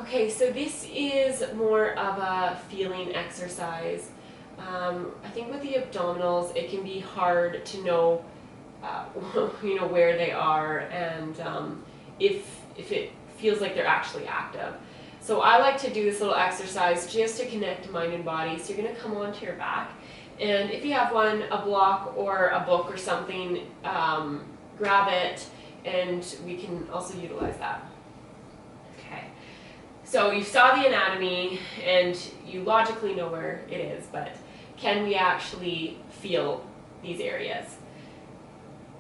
Okay, so this is more of a feeling exercise. I think with the abdominals, it can be hard to know, where they are and if it feels like they're actually active. So I like to do this little exercise just to connect mind and body. So you're going to come onto your back, and if you have a block or a book or something, grab it, and we can also utilize that. Okay. So you saw the anatomy and you logically know where it is, but can we actually feel these areas?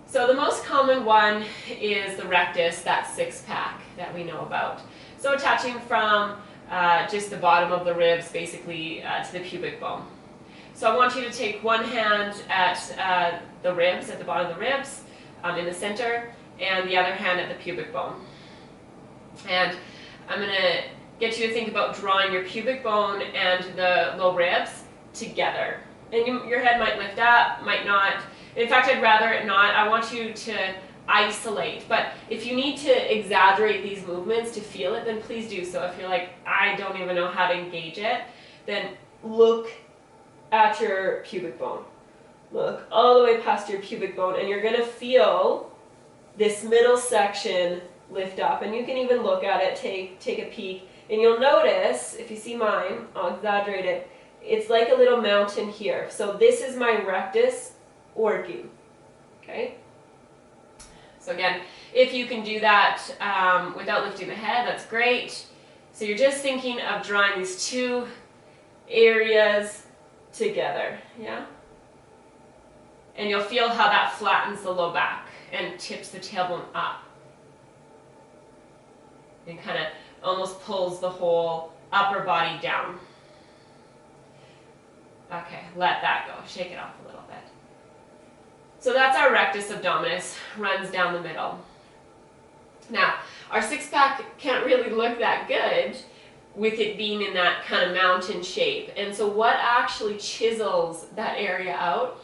So the most common one is the rectus, that six-pack that we know about. So attaching from just the bottom of the ribs basically to the pubic bone. So I want you to take one hand at the ribs, at the bottom of the ribs, in the center, and the other hand at the pubic bone. And I'm going to get you to think about drawing your pubic bone and the low ribs together. And your head might lift up, might not. In fact, I'd rather it not. I want you to isolate. But if you need to exaggerate these movements to feel it, then please do so. If you're like, I don't even know how to engage it, then look at your pubic bone. Look all the way past your pubic bone, and you're going to feel this middle section lift up. And you can even look at it, take a peek, and you'll notice, if you see mine, I'll exaggerate it, it's like a little mountain here. So this is my rectus organ, okay? So again, if you can do that without lifting the head, that's great. So you're just thinking of drawing these two areas together, yeah? And you'll feel how that flattens the low back and tips the tailbone up. And kind of almost pulls the whole upper body down. Okay, let that go. Shake it off a little bit. So that's our rectus abdominis, runs down the middle. Now, our six-pack can't really look that good with it being in that kind of mountain shape. And so what actually chisels that area out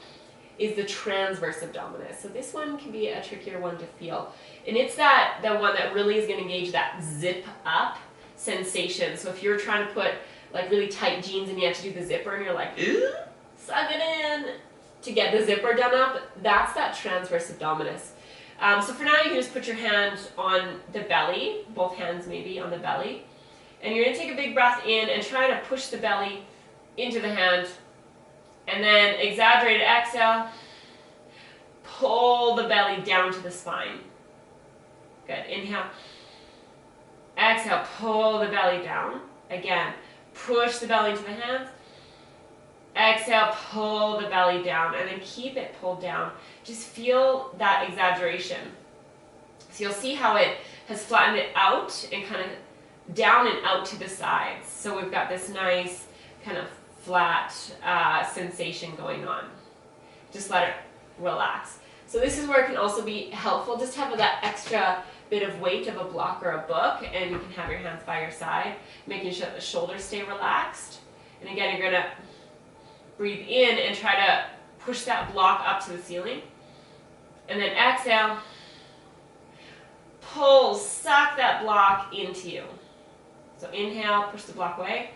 is the transverse abdominis. So this one can be a trickier one to feel. And it's the one that really is going to engage that zip up sensation. So if you're trying to put like really tight jeans and you have to do the zipper and you're like, ooh, suck it in to get the zipper done up, that's that transverse abdominis. So for now you can just put your hand on the belly, both hands maybe on the belly, and you're going to take a big breath in and try to push the belly into the hand, and then exaggerated exhale, pull the belly down to the spine. Good, inhale, exhale, pull the belly down, again, push the belly into the hands, exhale, pull the belly down, and then keep it pulled down. Just feel that exaggeration. So you'll see how it has flattened it out and kind of down and out to the sides. So we've got this nice kind of flat sensation going on. Just let it relax. So this is where it can also be helpful just to have that extra bit of weight of a block or a book, and you can have your hands by your side, making sure that the shoulders stay relaxed. And again, you're going to breathe in and try to push that block up to the ceiling. And then exhale, pull, suck that block into you. So inhale, push the block away.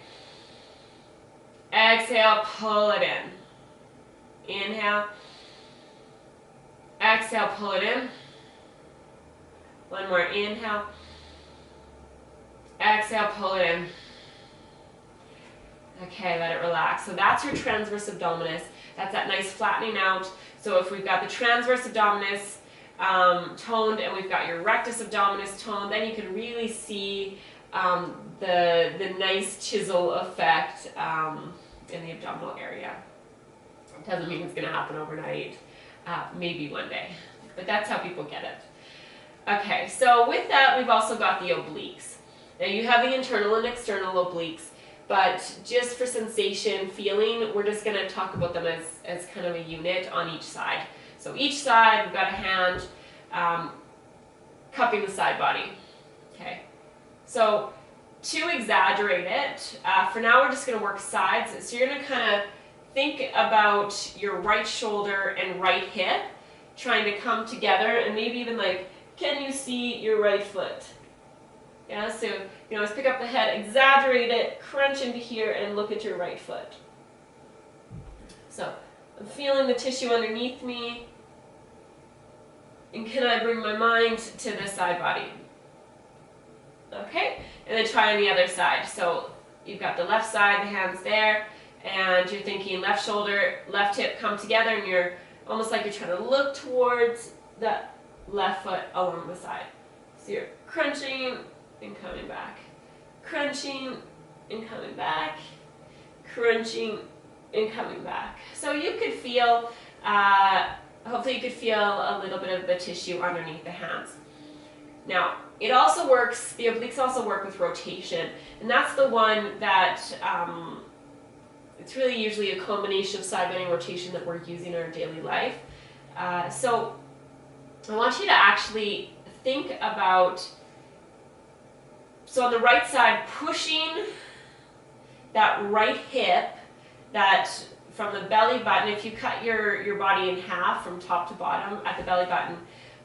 Exhale, pull it in. Inhale. Exhale, pull it in. One more, inhale. Exhale, pull it in. Okay, let it relax. So that's your transverse abdominis. That's that nice flattening out. So if we've got the transverse abdominis toned and we've got your rectus abdominis toned, then you can really see the nice chisel effect in the abdominal area. It doesn't mean it's going to happen overnight. Maybe one day. But that's how people get it. Okay, so with that, we've also got the obliques. Now you have the internal and external obliques, but just for sensation, feeling, we're just going to talk about them as kind of a unit on each side. So each side, we've got a hand cupping the side body. Okay, so to exaggerate it, for now we're just going to work sides. So you're going to kind of think about your right shoulder and right hip trying to come together, and maybe even like, can you see your right foot? Yeah, so you can always pick up the head, exaggerate it, crunch into here, and look at your right foot. So I'm feeling the tissue underneath me, and can I bring my mind to the side body? Okay, and then try on the other side. So you've got the left side, the hands there, and you're thinking left shoulder, left hip come together, and you're almost like you're trying to look towards that left foot along the side. So you're crunching and coming back, crunching and coming back, crunching and coming back. So you could feel, hopefully you could feel a little bit of the tissue underneath the hands. Now, it also works, the obliques also work with rotation, and that's the one that, it's really usually a combination of side bending rotation that we're using in our daily life. So I want you to actually think about, so on the right side, pushing that right hip, that from the belly button, if you cut your body in half from top to bottom at the belly button,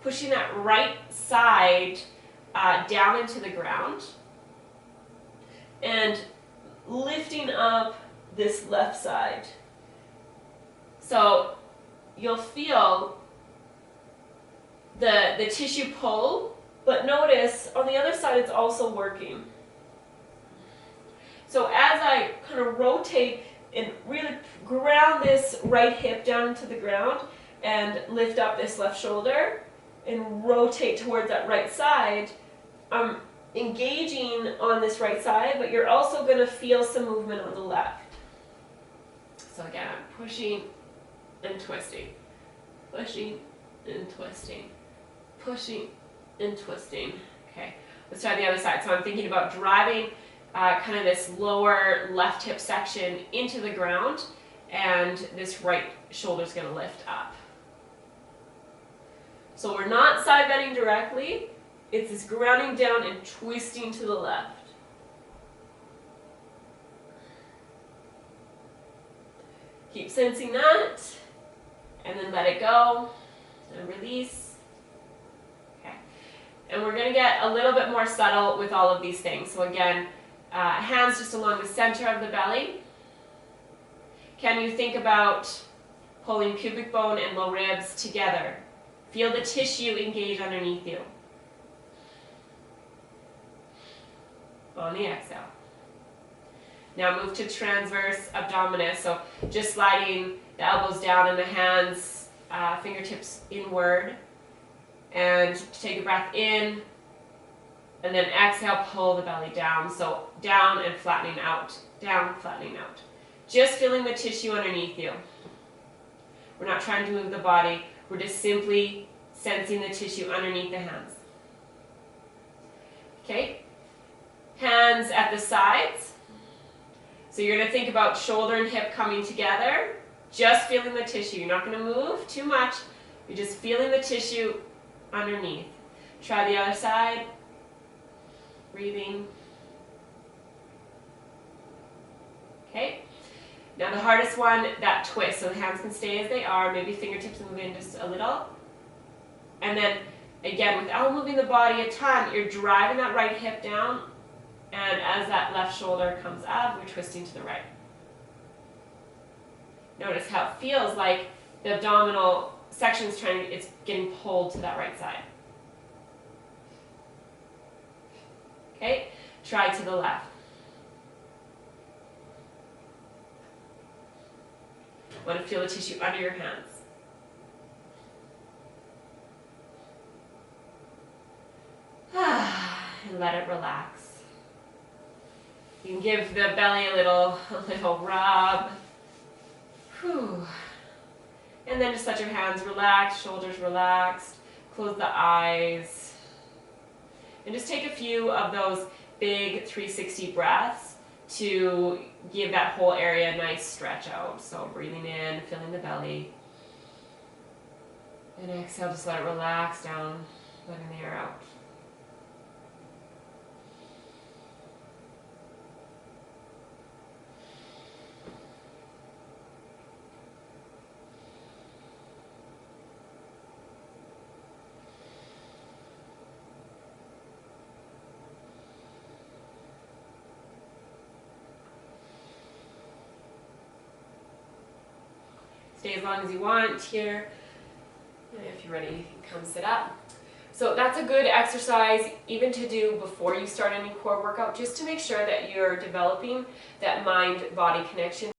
pushing that right side down into the ground and lifting up this left side. So you'll feel the tissue pull, but notice on the other side it's also working. So as I kind of rotate and really ground this right hip down into the ground and lift up this left shoulder and rotate towards that right side, I'm engaging on this right side, but you're also going to feel some movement on the left. So again, I'm pushing and twisting, pushing and twisting, pushing and twisting. Okay, let's try the other side. So I'm thinking about driving kind of this lower left hip section into the ground, and this right shoulder is going to lift up. So we're not side bending directly, it's this grounding down and twisting to the left. Keep sensing that, and then let it go, and release. Okay, and we're going to get a little bit more subtle with all of these things. So again, hands just along the center of the belly. Can you think about pulling pubic bone and low ribs together? Feel the tissue engage underneath you. On the exhale. Now move to transverse abdominis, so just sliding the elbows down and the hands, fingertips inward. And take a breath in, and then exhale, pull the belly down. So down and flattening out, down, flattening out. Just feeling the tissue underneath you. We're not trying to move the body, we're just simply sensing the tissue underneath the hands. Okay, hands at the sides. So you're going to think about shoulder and hip coming together, just feeling the tissue. You're not going to move too much, you're just feeling the tissue underneath. Try the other side, breathing. Okay, now the hardest one, that twist. So the hands can stay as they are, maybe fingertips move in just a little. And then again, without moving the body a ton, you're driving that right hip down, and as that left shoulder comes up, we're twisting to the right. Notice how it feels like the abdominal section is it's getting pulled to that right side. Okay, try to the left. Want to feel the tissue under your hands. And let it relax. You can give the belly a little rub. Whew. And then just let your hands relax, shoulders relaxed, close the eyes. And just take a few of those big 360 breaths to give that whole area a nice stretch out. So breathing in, filling the belly. And exhale, just let it relax down, letting the air out. stay as long as you want here. If you're ready, you can come sit up. So that's a good exercise even to do before you start any core workout, just to make sure that you're developing that mind-body connection.